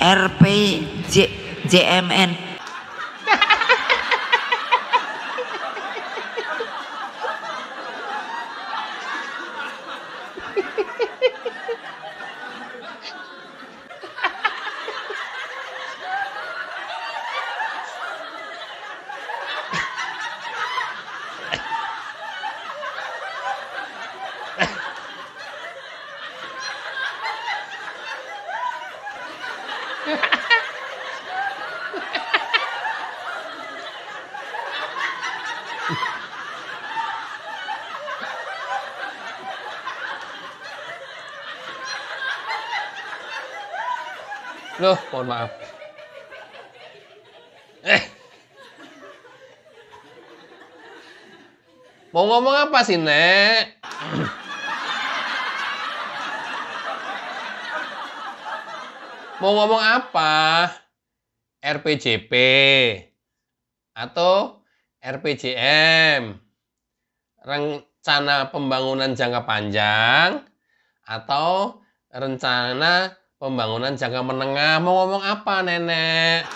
RPJMN. Loh, mohon maaf. Mau ngomong apa sih, Nek? Mau ngomong apa? RPJP atau RPJM? Rencana pembangunan jangka panjang atau rencana pembangunan jangka menengah? Mau ngomong apa, Nenek?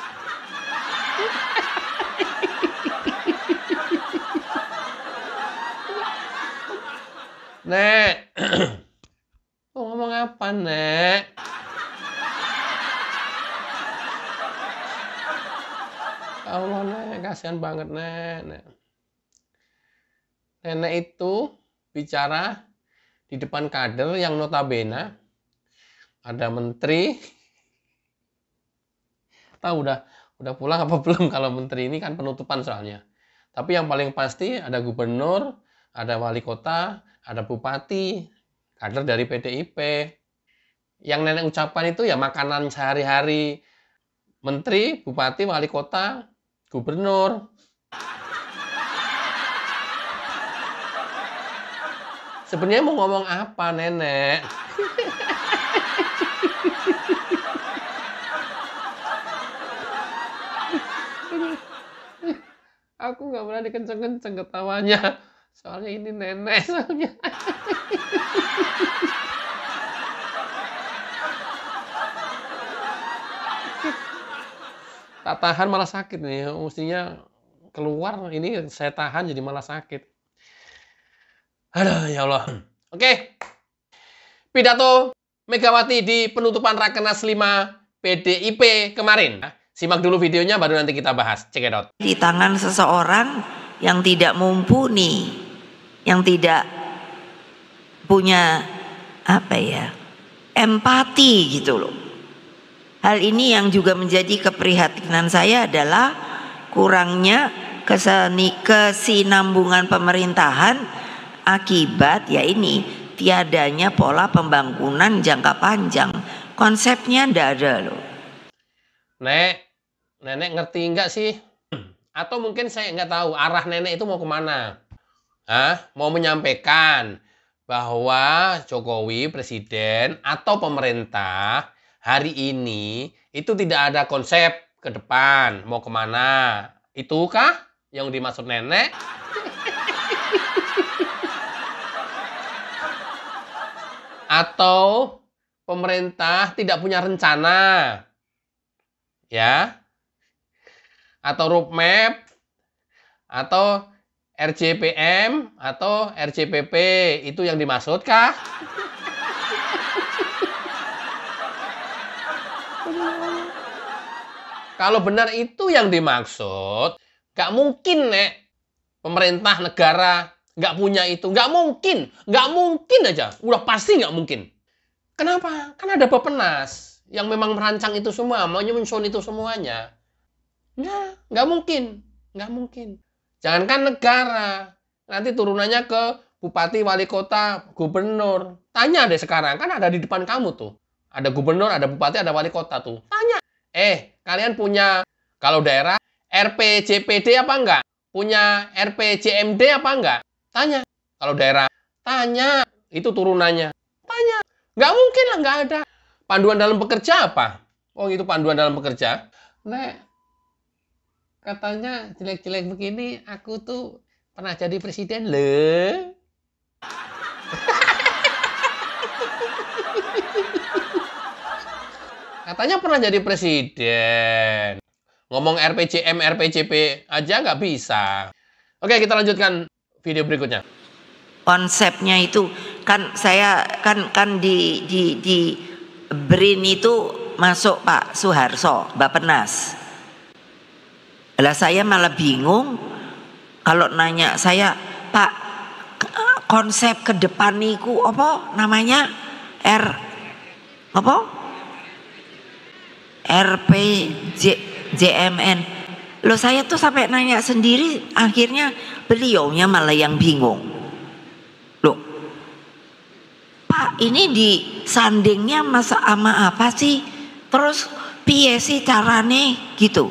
Nek, mau ngomong apa, Nek? Allah, Nek, kasihan banget, Nek. Nenek itu bicara di depan kader yang notabene ada menteri. Tahu udah pulang apa belum kalau menteri ini kan penutupan soalnya. Tapi yang paling pasti ada gubernur, ada wali kota, ada bupati, kader dari PDIP. Yang nenek ucapkan itu ya makanan sehari-hari menteri, bupati, wali kota, gubernur. Sebenarnya mau ngomong apa, Nenek? Aku nggak berani kenceng-kenceng ketawanya. Soalnya ini nenek soalnya. Tak tahan malah sakit nih. Mestinya keluar, ini saya tahan jadi malah sakit. Aduh, ya Allah. Oke. Pidato Megawati di penutupan Rakernas 5 PDIP kemarin. Simak dulu videonya baru nanti kita bahas. Check it out. Di tangan seseorang yang tidak mumpuni, yang tidak punya empati gitu loh. Hal ini yang juga menjadi keprihatinan saya adalah kurangnya kesinambungan pemerintahan akibat tiadanya pola pembangunan jangka panjang. Konsepnya ndak ada loh. Nenek ngerti nggak sih? Atau mungkin saya nggak tahu arah nenek itu mau kemana? Mau menyampaikan bahwa Jokowi, presiden atau pemerintah hari ini itu tidak ada konsep ke depan mau kemana? Itukah yang dimaksud nenek? Atau pemerintah tidak punya rencana? Ya? Atau roadmap? Atau RJPM? Atau RJPP? Itu yang dimaksudkah? Kalau benar itu yang dimaksud, gak mungkin, Nek. Pemerintah negara gak punya itu. Gak mungkin aja. Udah pasti gak mungkin. Kenapa? Kan ada Bappenas yang memang merancang itu semua, mau nyusun itu semuanya. Gak mungkin. Jangankan negara, nanti turunannya ke bupati, wali kota, gubernur. Tanya deh sekarang, kan ada di depan kamu tuh. Ada gubernur, ada bupati, ada wali kota tuh. Tanya. Kalian punya, kalau daerah, RPJPD apa enggak? Punya RPJMD apa enggak? Tanya. Kalau daerah, tanya. Itu turunannya. Tanya. Nggak mungkin lah, nggak ada. Panduan dalam bekerja apa? Oh, itu panduan dalam bekerja. Nek, katanya jelek-jelek begini, aku tuh pernah jadi presiden loh. Katanya pernah jadi presiden. Ngomong RPJM, RPJP aja nggak bisa. Oke, kita lanjutkan video berikutnya. Konsepnya itu kan saya kan di BRIN itu masuk Pak Suharso, Bappenas. Lah saya malah bingung kalau nanya saya, Pak, konsep ke depan niku apa namanya? RPJMN. Loh saya tuh sampai nanya sendiri, akhirnya beliaunya malah yang bingung. Loh, Pak, ini disandingnya masa sama apa sih? Terus piye sih carane gitu?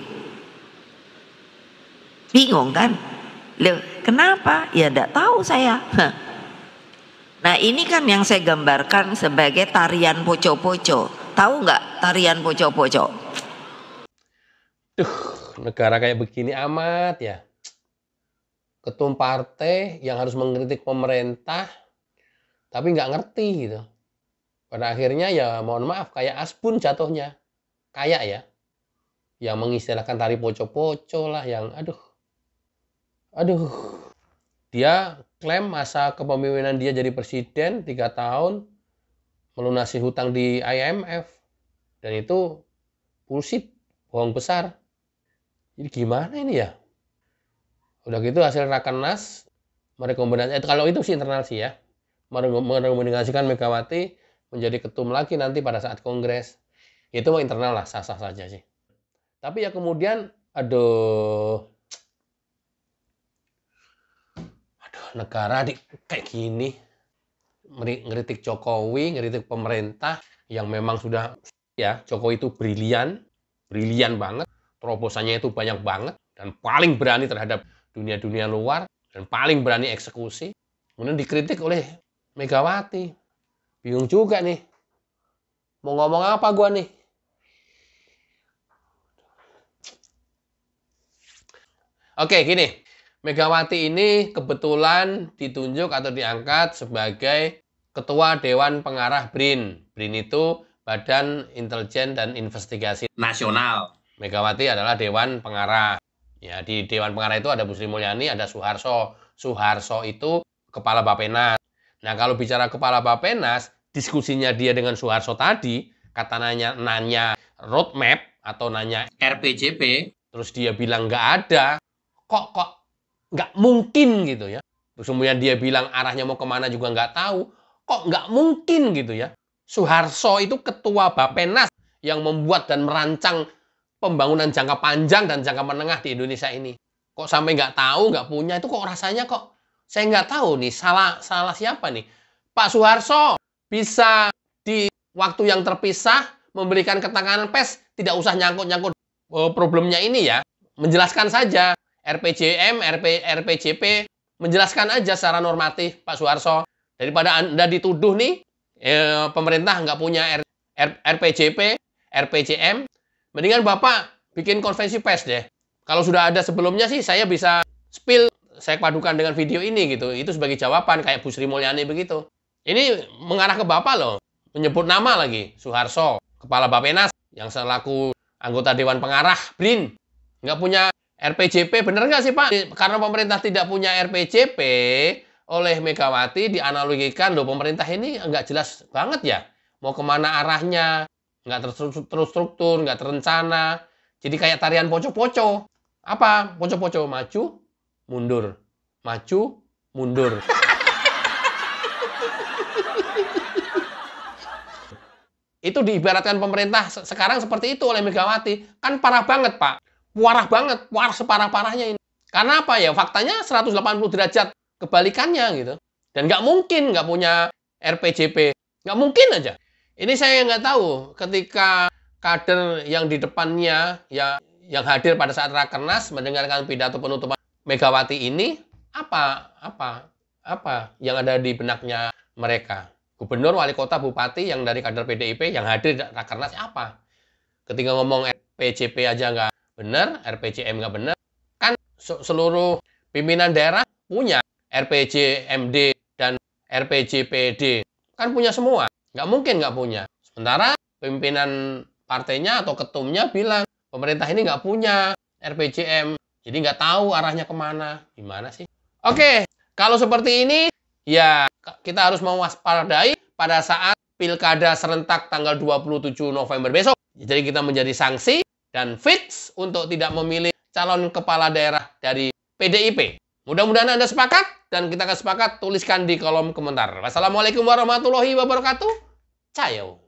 Bingung kan? Loh, kenapa? Ya enggak tahu saya. Nah ini kan yang saya gambarkan sebagai tarian poco-poco. Tahu nggak tarian poco-poco? Duh, negara kayak begini amat ya. Ketum partai yang harus mengkritik pemerintah, tapi nggak ngerti gitu. Pada akhirnya ya mohon maaf kayak Asbun jatuhnya. Kayak ya. Yang mengistilahkan tari poco-poco lah yang aduh. Dia klaim masa kepemimpinan dia jadi presiden 3 tahun melunasi hutang di IMF. Dan itu bullshit, bohong besar. Jadi gimana ini ya? Udah gitu hasil Rakernas merekomendasikan, kalau itu sih internal sih ya, merekomendasikan Megawati menjadi ketum lagi nanti pada saat kongres. Itu mau internal lah, sah-sah saja sih. Tapi ya kemudian, aduh negara kayak gini, ngeritik Jokowi, ngeritik pemerintah yang memang sudah ya, Jokowi itu brilian banget, terobosannya itu banyak banget, dan paling berani terhadap dunia-dunia luar, dan paling berani eksekusi. Kemudian dikritik oleh Megawati. Bingung juga nih, mau ngomong apa gua nih? Oke, gini. Megawati ini kebetulan ditunjuk atau diangkat sebagai Ketua Dewan Pengarah BRIN. BRIN itu Badan Intelijen dan Investigasi Nasional. Megawati adalah Dewan Pengarah. Ya, di Dewan Pengarah itu ada Bu Sri Mulyani, ada Soeharto. Soeharto itu Kepala Bappenas. Nah, kalau bicara Kepala Bappenas, diskusinya dia dengan Soeharto tadi, kata nanya roadmap atau nanya RPJP, terus dia bilang nggak ada, kok nggak mungkin gitu ya. Terus kemudian dia bilang arahnya mau kemana juga nggak tahu. Kok nggak mungkin gitu ya. Soeharto itu ketua Bappenas yang membuat dan merancang pembangunan jangka panjang dan jangka menengah di Indonesia ini. Kok sampai nggak tahu, nggak punya, itu kok rasanya kok saya nggak tahu nih, salah siapa nih. Pak Soeharto bisa di waktu yang terpisah memberikan keterangan pers, tidak usah nyangkut-nyangkut problemnya ini ya. Menjelaskan saja. RPJM, RPJP, menjelaskan aja secara normatif Pak Soeharto. Daripada Anda dituduh nih, pemerintah nggak punya RPJP, RPJM, mendingan Bapak bikin konferensi pers deh. Kalau sudah ada sebelumnya sih saya bisa spill, saya padukan dengan video ini gitu. Itu sebagai jawaban kayak Bu Sri Mulyani begitu. Ini mengarah ke Bapak loh, menyebut nama lagi, Soeharto, Kepala Bappenas, yang selaku anggota Dewan Pengarah BRIN, nggak punya RPJP, bener nggak sih Pak? Karena pemerintah tidak punya RPJP, oleh Megawati dianalogikan, loh pemerintah ini nggak jelas banget ya. Mau kemana arahnya, nggak terstruktur, nggak terencana. Jadi kayak tarian poco-poco. Apa? Poco-poco, maju, mundur. Maju, mundur. Itu diibaratkan pemerintah sekarang seperti itu oleh Megawati. Kan parah banget Pak. Parah banget, parah separah-parahnya ini. Karena apa ya, faktanya 180 derajat kebalikannya gitu. Dan nggak mungkin nggak punya RPJP. Nggak mungkin aja. Ini saya nggak tahu ketika kader yang di depannya, ya, yang hadir pada saat Rakernas mendengarkan pidato penutupan Megawati ini, apa yang ada di benaknya mereka. Gubernur, wali kota, bupati yang dari kader PDIP yang hadir di Rakernas apa? Ketika ngomong RPJP aja nggak benar, RPJM nggak benar, kan seluruh pimpinan daerah punya RPJMD dan RPJPD, kan punya semua, nggak mungkin nggak punya. Sementara pimpinan partainya atau ketumnya bilang, pemerintah ini nggak punya RPJM, jadi nggak tahu arahnya kemana. Gimana sih? Oke, kalau seperti ini, ya kita harus mewaspadai pada saat pilkada serentak tanggal 27 November besok. Jadi kita menjadi sanksi dan fix untuk tidak memilih calon kepala daerah dari PDIP. Mudah-mudahan Anda sepakat, dan kita akan sepakat, tuliskan di kolom komentar. Wassalamualaikum warahmatullahi wabarakatuh. Ciao.